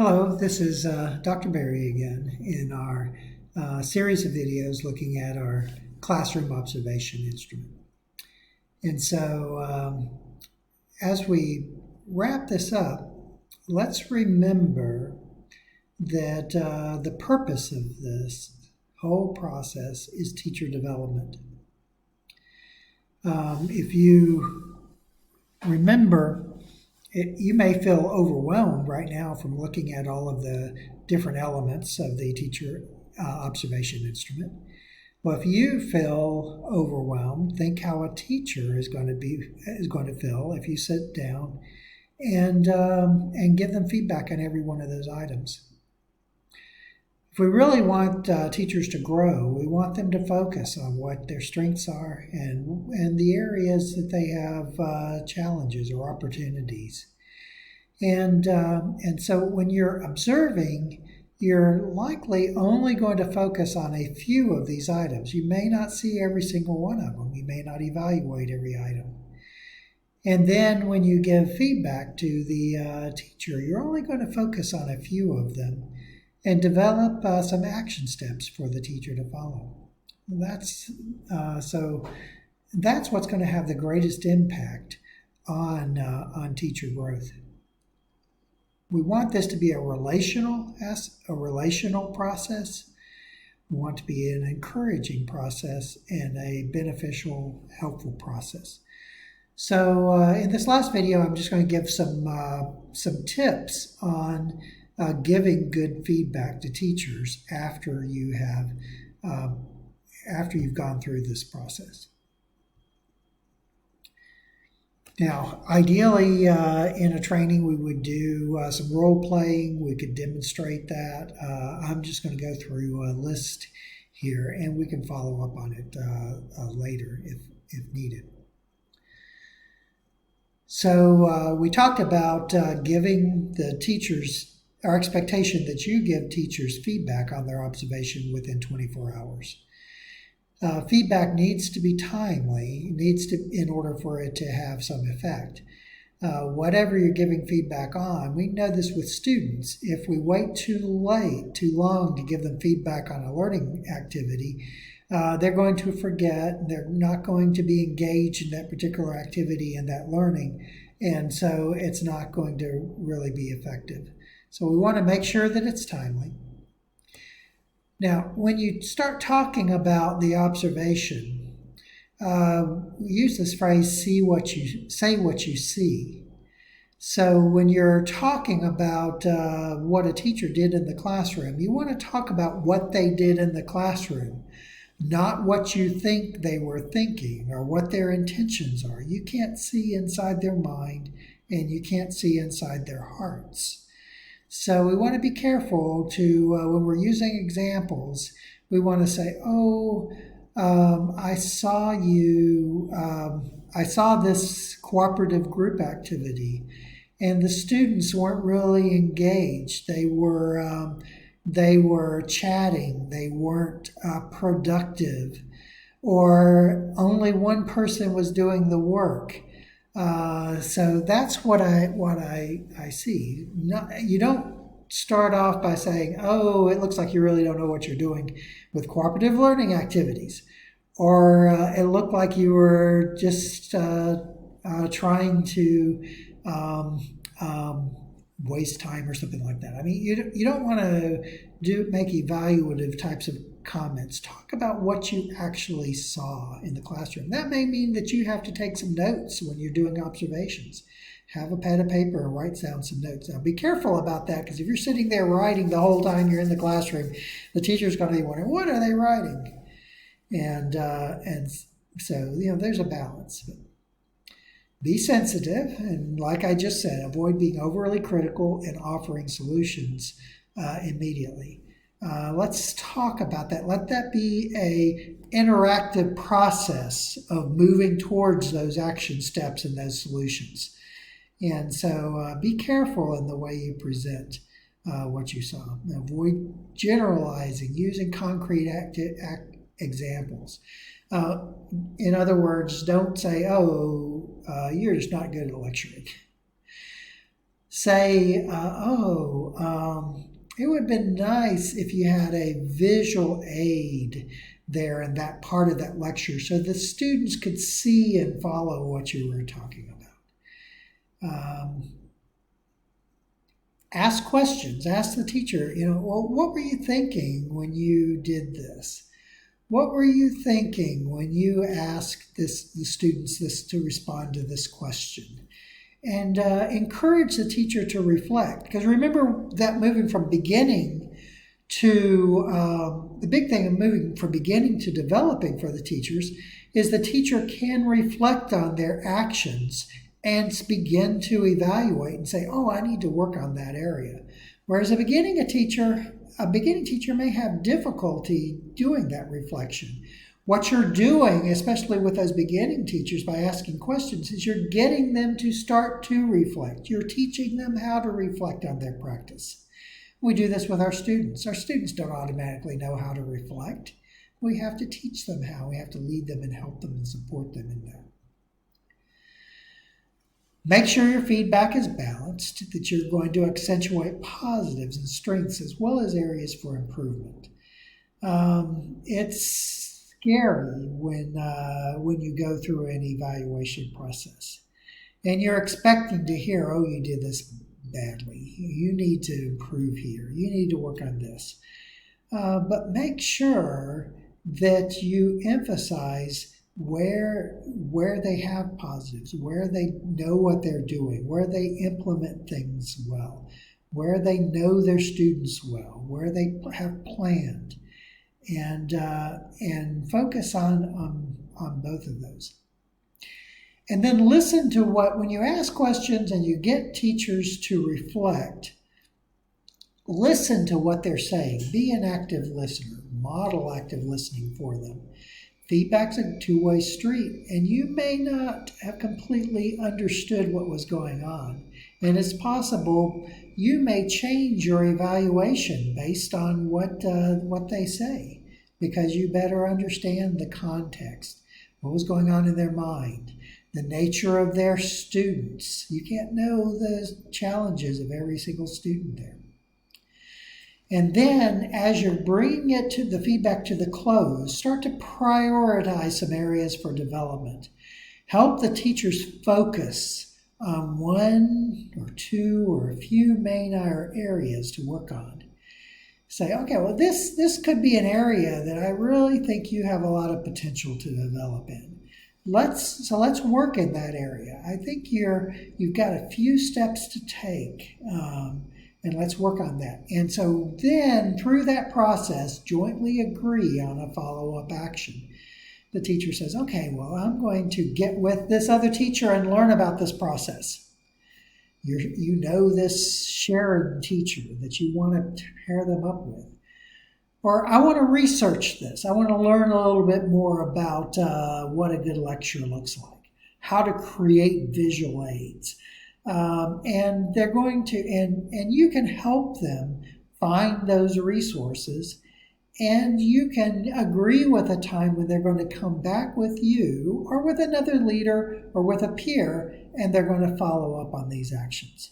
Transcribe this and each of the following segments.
Hello, this is Dr. Barry again in our series of videos looking at our classroom observation instrument. And so as we wrap this up, let's remember that the purpose of this whole process is teacher development. If you remember, you may feel overwhelmed right now from looking at all of the different elements of the teacher observation instrument. Well, if you feel overwhelmed, think how a teacher is going to feel if you sit down and give them feedback on every one of those items. If we really want teachers to grow, we want them to focus on what their strengths are and the areas that they have challenges or opportunities. And so when you're observing, you're likely only going to focus on a few of these items. You may not see every single one of them. You may not evaluate every item. And then when you give feedback to the teacher, you're only going to focus on a few of them and develop some action steps for the teacher to follow. So that's what's going to have the greatest impact on teacher growth. We want this to be a relational process. We want to be an encouraging process and a beneficial, helpful process. So in this last video, I'm just going to give some tips on giving good feedback to teachers after you've gone through this process. Now, ideally, in a training, we would do some role playing. We could demonstrate that. I'm just going to go through a list here, and we can follow up on it later if needed. So we talked about giving the teachers our expectation that you give teachers feedback on their observation within 24 hours. Feedback needs to be timely, in order for it to have some effect. Whatever you're giving feedback on, we know this with students. If we wait too long to give them feedback on a learning activity, they're going to forget, they're not going to be engaged in that particular activity and that learning, and so it's not going to really be effective. So we want to make sure that it's timely. Now, when you start talking about the observation, we use this phrase, say what you see. So when you're talking about what a teacher did in the classroom, you want to talk about what they did in the classroom, not what you think they were thinking or what their intentions are. You can't see inside their mind, and you can't see inside their hearts. So we want to be careful to, when we're using examples, we want to say, I saw this cooperative group activity, and the students weren't really engaged. They were chatting. They weren't productive, or only one person was doing the work. So that's what I see. You don't start off by saying, it looks like you really don't know what you're doing with cooperative learning activities. Or it looked like you were just trying to waste time or something like that. I mean, you don't want to make evaluative types of comments. Talk about what you actually saw in the classroom. That may mean that you have to take some notes when you're doing observations. Have a pad of paper and write down some notes. Now, be careful about that, because if you're sitting there writing the whole time you're in the classroom, the teacher's going to be wondering, what are they writing? And so, there's a balance. But be sensitive, and like I just said, avoid being overly critical and offering solutions immediately. Let's talk about that. Let that be an interactive process of moving towards those action steps and those solutions. And so be careful in the way you present what you saw. Avoid generalizing, using concrete examples. In other words, don't say, you're just not good at lecturing. Say, it would have been nice if you had a visual aid there in that part of that lecture so the students could see and follow what you were talking about. Ask questions. Ask the teacher, well, what were you thinking when you did this? What were you thinking when you asked the students to respond to this question? And encourage the teacher to reflect. Because remember that moving from beginning to, the big thing of moving from beginning to developing for the teachers is the teacher can reflect on their actions and begin to evaluate and say, oh, I need to work on that area. Whereas a beginning teacher may have difficulty doing that reflection. What you're doing, especially with those beginning teachers by asking questions, is you're getting them to start to reflect. You're teaching them how to reflect on their practice. We do this with our students. Our students don't automatically know how to reflect. We have to teach them how. We have to lead them and help them and support them in that. Make sure your feedback is balanced, that you're going to accentuate positives and strengths as well as areas for improvement. It's scary when you go through an evaluation process and you're expecting to hear, oh, you did this badly. You need to improve here. You need to work on this. But make sure that you emphasize where they have positives, where they know what they're doing, where they implement things well, where they know their students well, where they have planned, and focus on both of those. And then listen to when you ask questions and you get teachers to reflect, listen to what they're saying. Be an active listener. Model active listening for them. Feedback's a two-way street, and you may not have completely understood what was going on. And it's possible you may change your evaluation based on what they say, because you better understand the context, what was going on in their mind, the nature of their students. You can't know the challenges of every single student there. And then, as you're bringing the feedback to the close, start to prioritize some areas for development. Help the teachers focus on one or two or a few main areas to work on. Say, okay, well, this could be an area that I really think you have a lot of potential to develop in. Let's work in that area. I think you've got a few steps to take. And let's work on that. And so then, through that process, jointly agree on a follow-up action. The teacher says, okay, well, I'm going to get with this other teacher and learn about this process. You know this shared teacher that you want to pair them up with. Or I want to research this. I want to learn a little bit more about what a good lecture looks like, how to create visual aids. And they're going to, and you can help them find those resources, and you can agree with a time when they're going to come back with you or with another leader or with a peer, and they're going to follow up on these actions.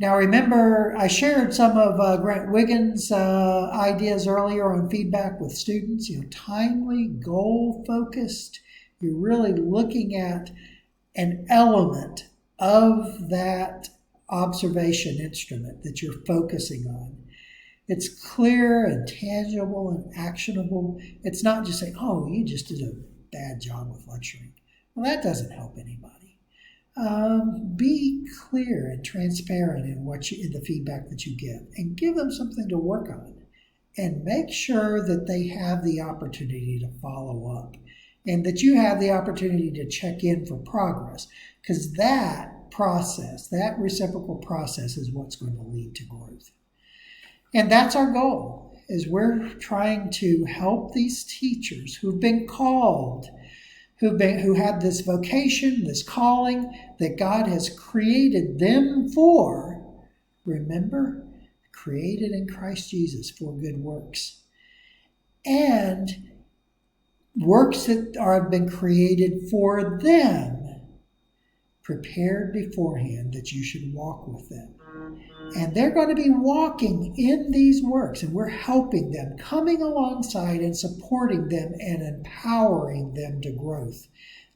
Now remember, I shared some of Grant Wiggins' ideas earlier on feedback with students, timely, goal-focused. You're really looking at an element of that observation instrument that you're focusing on. It's clear and tangible and actionable. It's not just saying, oh, you just did a bad job with lecturing. Well, that doesn't help anybody. Be clear and transparent in the feedback that you give, and give them something to work on, and make sure that they have the opportunity to follow up, and that you have the opportunity to check in for progress, because that process, that reciprocal process, is what's going to lead to growth. And that's our goal, is we're trying to help these teachers who've been called, who have this vocation, this calling that God has created them for. Remember, created in Christ Jesus for good works. And works that have been created for them, prepared beforehand that you should walk with them. And they're going to be walking in these works, and we're helping them, coming alongside and supporting them and empowering them to growth.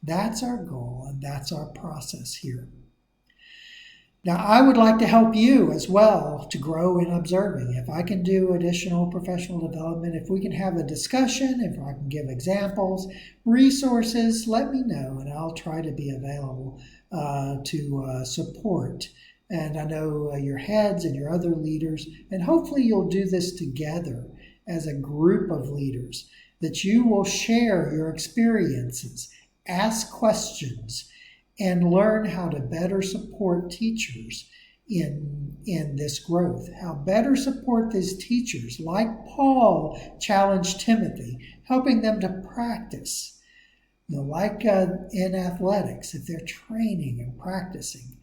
That's our goal, and that's our process here. Now, I would like to help you as well to grow in observing. If I can do additional professional development, if we can have a discussion, if I can give examples, resources, let me know, and I'll try to be available to support. And I know your heads and your other leaders, and hopefully you'll do this together as a group of leaders, that you will share your experiences, ask questions, and learn how to better support teachers in this growth, how better support these teachers, like Paul challenged Timothy, helping them to practice, like in athletics, if they're training and practicing,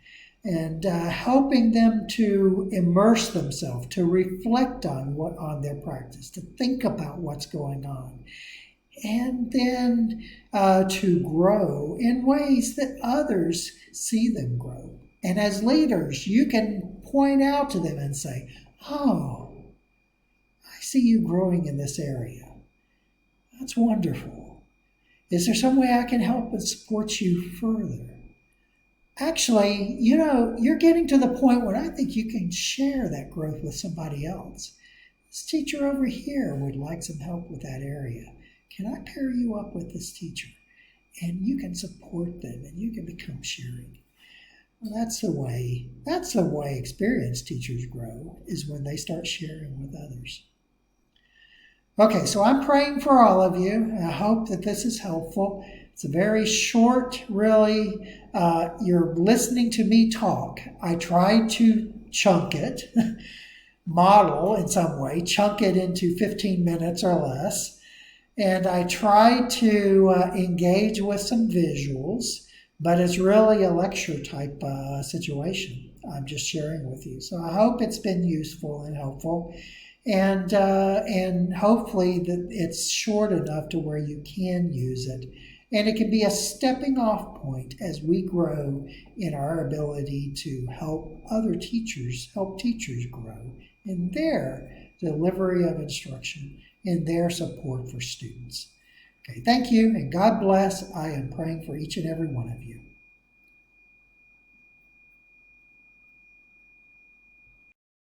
and helping them to immerse themselves, to reflect on their practice, to think about what's going on, and then to grow in ways that others see them grow. And as leaders, you can point out to them and say, "Oh, I see you growing in this area. That's wonderful. Is there some way I can help and support you further?" Actually, you're getting to the point where I think you can share that growth with somebody else. This teacher over here would like some help with that area. Can I pair you up with this teacher? And you can support them and you can become sharing. Well, that's the way experienced teachers grow, is when they start sharing with others. Okay, so I'm praying for all of you. I hope that this is helpful. It's a very short, really. You're listening to me talk. I tried to chunk it, model in some way, chunk it into 15 minutes or less. And I tried to engage with some visuals, but it's really a lecture type situation I'm just sharing with you. So I hope it's been useful and helpful. And hopefully that it's short enough to where you can use it. And it can be a stepping off point as we grow in our ability to help teachers grow in their delivery of instruction, in their support for students. Okay, thank you, and God bless. I am praying for each and every one of you.